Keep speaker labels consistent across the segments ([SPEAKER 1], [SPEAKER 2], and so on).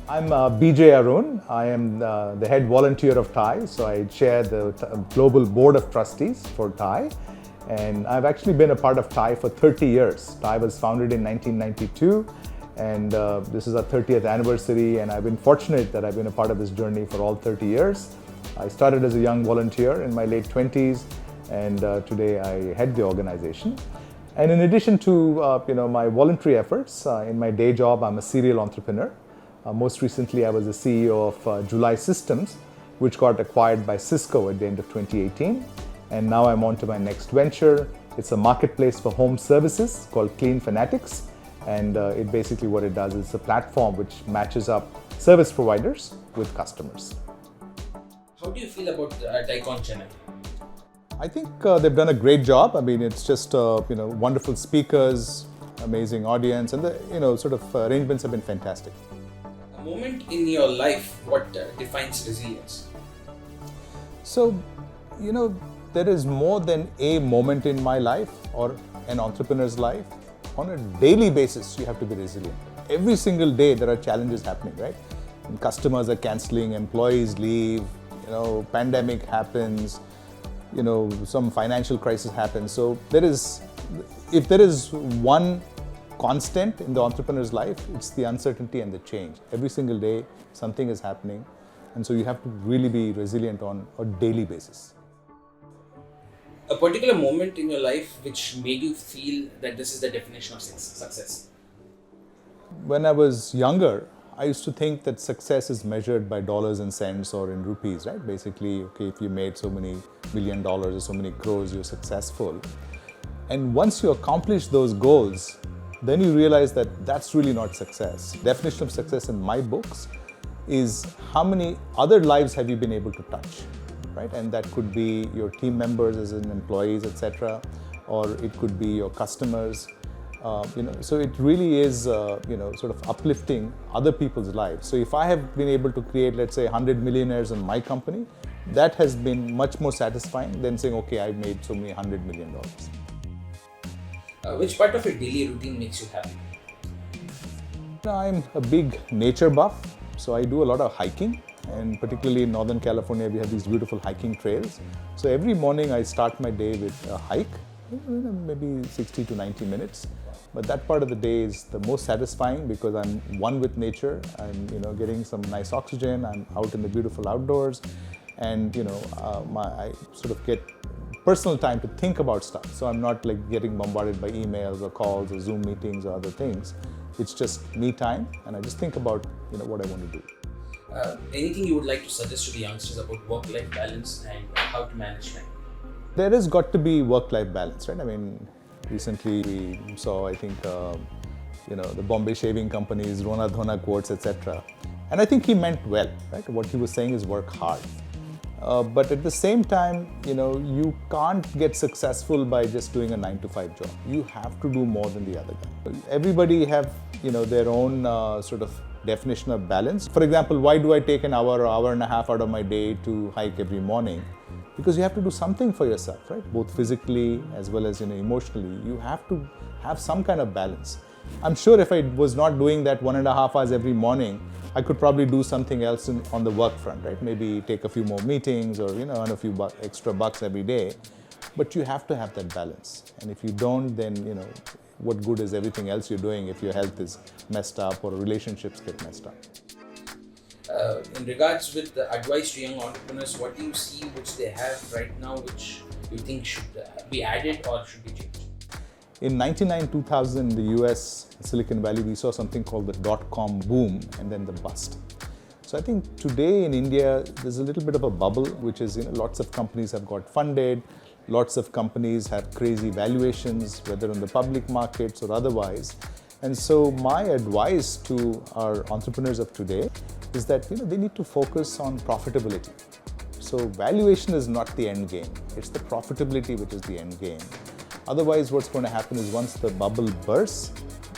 [SPEAKER 1] I'm B.J ARUN. I am the head volunteer of TiE, so I chair the global board of trustees for TiE. And I've actually been a part of TiE for 30 years. TiE was founded in 1992, and this is our 30th anniversary, and I've been fortunate that I've been a part of this journey for all 30 years. I started as a young volunteer in my late 20s, and today I head the organization. And in addition to my voluntary efforts, in my day job, I'm a serial entrepreneur. Most recently, I was the CEO of July Systems, which got acquired by Cisco at the end of 2018. And now I'm on to my next venture. It's a marketplace for home services called Clean Fanatics. And it basically what it does is a platform which matches up service providers with customers.
[SPEAKER 2] How do you feel about TiECON Chennai?
[SPEAKER 1] I think they've done a great job. I mean, it's just wonderful speakers, amazing audience, and the arrangements have been fantastic.
[SPEAKER 2] A moment in your life, what defines resilience?
[SPEAKER 1] So, there is more than a moment in my life or an entrepreneur's life. On a daily basis, you have to be resilient. Every single day, there are challenges happening, right? And customers are canceling, employees leave, pandemic happens, some financial crisis happens. So if there is one constant in the entrepreneur's life, it's the uncertainty and the change. Every single day, something is happening. And so you have to really be resilient on a daily basis.
[SPEAKER 2] A particular moment in your life which made you feel that this is the definition of success?
[SPEAKER 1] When I was younger, I used to think that success is measured by dollars and cents or in rupees, right? Basically, okay, if you made so many $1 million or so many crores, you're successful. And once you accomplish those goals, then you realize that that's really not success. Definition of success in my books is how many other lives have you been able to touch, right? And that could be your team members as in employees, etc., or it could be your customers. So it really is, sort of uplifting other people's lives. So if I have been able to create, let's say, 100 millionaires in my company, that has been much more satisfying than saying, okay, I made so many $100 million.
[SPEAKER 2] Which part of your daily routine makes you happy?
[SPEAKER 1] I'm a big nature buff, so I do a lot of hiking. And particularly in Northern California, we have these beautiful hiking trails. So every morning I start my day with a hike, maybe 60 to 90 minutes. But that part of the day is the most satisfying because I'm one with nature. I'm getting some nice oxygen. I'm out in the beautiful outdoors, and I sort of get personal time to think about stuff. So I'm not like getting bombarded by emails or calls or Zoom meetings or other things. It's just me time, and I just think about what I want to do.
[SPEAKER 2] Anything you would like to suggest to the youngsters about work-life balance and how to manage time?
[SPEAKER 1] There has got to be work-life balance, right? I mean, recently we saw, I think, the Bombay Shaving Company's Rona Dhona quotes, etc. And I think he meant well, right? What he was saying is work hard. But at the same time, you can't get successful by just doing a 9-to-5 job. You have to do more than the other guy. Everybody have, their own sort of definition of balance. For example, why do I take an hour or hour and a half out of my day to hike every morning? Because you have to do something for yourself, right? Both physically as well as emotionally. You have to have some kind of balance. I'm sure if I was not doing that 1.5 hours every morning, I could probably do something else on the work front, right? Maybe take a few more meetings or earn a few extra bucks every day. But you have to have that balance. And if you don't, then what good is everything else you're doing if your health is messed up or relationships get messed up?
[SPEAKER 2] In regards with the advice to young entrepreneurs, what do you see which they have right now which you think should be added or should be changed?
[SPEAKER 1] In 1999-2000, in the US, Silicon Valley, we saw something called the dot-com boom and then the bust. So I think today in India, there's a little bit of a bubble, which is lots of companies have got funded, lots of companies have crazy valuations, whether in the public markets or otherwise. And so my advice to our entrepreneurs of today is that they need to focus on profitability. So valuation is not the end game. It's the profitability which is the end game. Otherwise, what's going to happen is once the bubble bursts,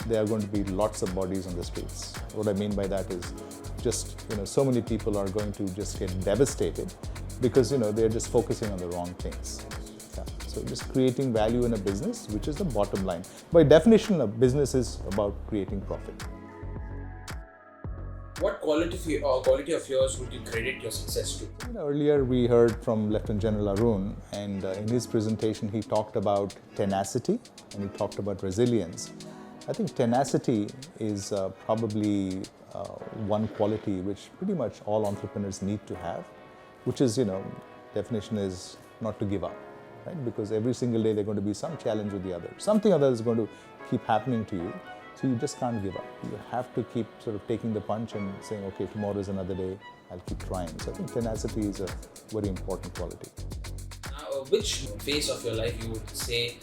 [SPEAKER 1] there are going to be lots of bodies on the streets. What I mean by that is just, so many people are going to just get devastated because, they're just focusing on the wrong things. Yeah. So just creating value in a business, which is the bottom line. By definition, a business is about creating profit.
[SPEAKER 2] What quality of yours would you credit your success to?
[SPEAKER 1] Earlier we heard from Lieutenant General Arun, and in his presentation he talked about tenacity and he talked about resilience. I think tenacity is probably one quality which pretty much all entrepreneurs need to have, which is, definition is not to give up, right? Because every single day there's going to be some challenge with the other. Something other is going to keep happening to you. So you just can't give up. You have to keep sort of taking the punch and saying, okay, tomorrow is another day, I'll keep trying. So I think tenacity is a very important quality.
[SPEAKER 2] Now, which phase of your life you would say,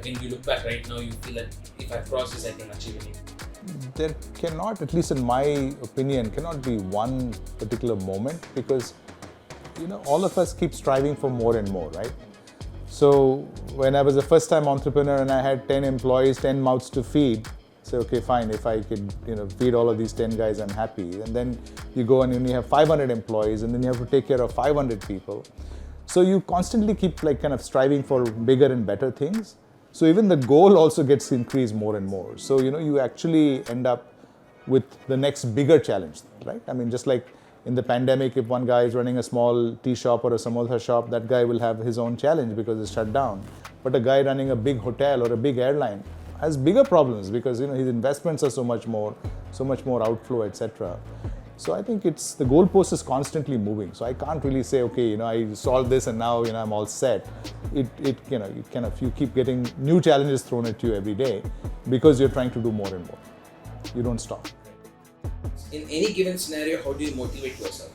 [SPEAKER 2] when you look back right now, you feel that if I cross this, I can achieve anything?
[SPEAKER 1] There cannot, at least in my opinion, cannot be one particular moment, because, all of us keep striving for more and more, right? So when I was a first-time entrepreneur and I had 10 employees, 10 mouths to feed, say, okay, fine, if I could, feed all of these 10 guys, I'm happy. And then you go and you have 500 employees, and then you have to take care of 500 people. So you constantly keep kind of striving for bigger and better things. So even the goal also gets increased more and more. So, you actually end up with the next bigger challenge, right? I mean, just like in the pandemic, if one guy is running a small tea shop or a samosa shop, that guy will have his own challenge because it's shut down. But a guy running a big hotel or a big airline has bigger problems because his investments are so much more outflow, etc. So I think the goalpost is constantly moving. So I can't really say, okay, I solved this and now I'm all set. You keep getting new challenges thrown at you every day because you're trying to do more and more. You don't stop.
[SPEAKER 2] In any given scenario, how do you motivate yourself?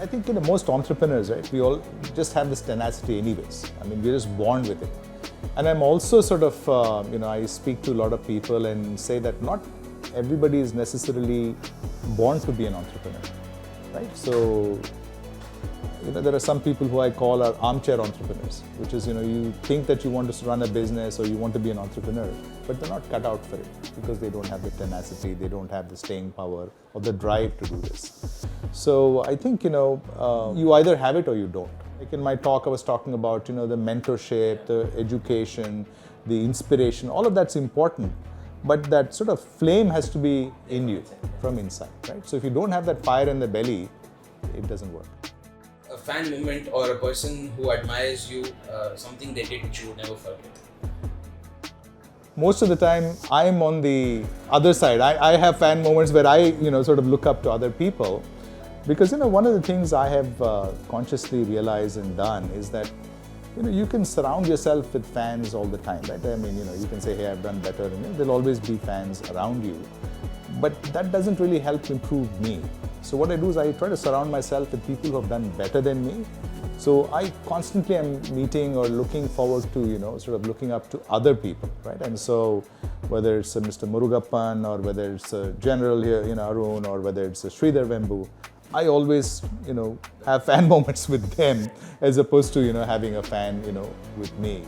[SPEAKER 1] I think most entrepreneurs, right, we all just have this tenacity anyways. I mean, we're just born with it. And I'm also sort of, I speak to a lot of people and say that not everybody is necessarily born to be an entrepreneur, right? So, there are some people who I call are armchair entrepreneurs, which is, you think that you want to run a business or you want to be an entrepreneur, but they're not cut out for it because they don't have the tenacity, they don't have the staying power or the drive to do this. So I think, you either have it or you don't. Like in my talk, I was talking about, the mentorship, the education, the inspiration, all of that's important. But that sort of flame has to be in you from inside, right? So if you don't have that fire in the belly, it doesn't work.
[SPEAKER 2] A fan moment or a person who admires you, something they did which you would never forget?
[SPEAKER 1] Most of the time, I'm on the other side. I have fan moments where I, sort of look up to other people. Because, one of the things I have consciously realized and done is that, you can surround yourself with fans all the time, right? I mean, you can say, hey, I've done better, and there'll always be fans around you. But that doesn't really help improve me. So what I do is I try to surround myself with people who have done better than me. So I constantly am meeting or looking forward to, sort of looking up to other people, right? And so whether it's Mr. Murugappan or whether it's a general here, Arun, or whether it's a Sridhar Vembu, I always, have fan moments with them as opposed to, having a fan, with me.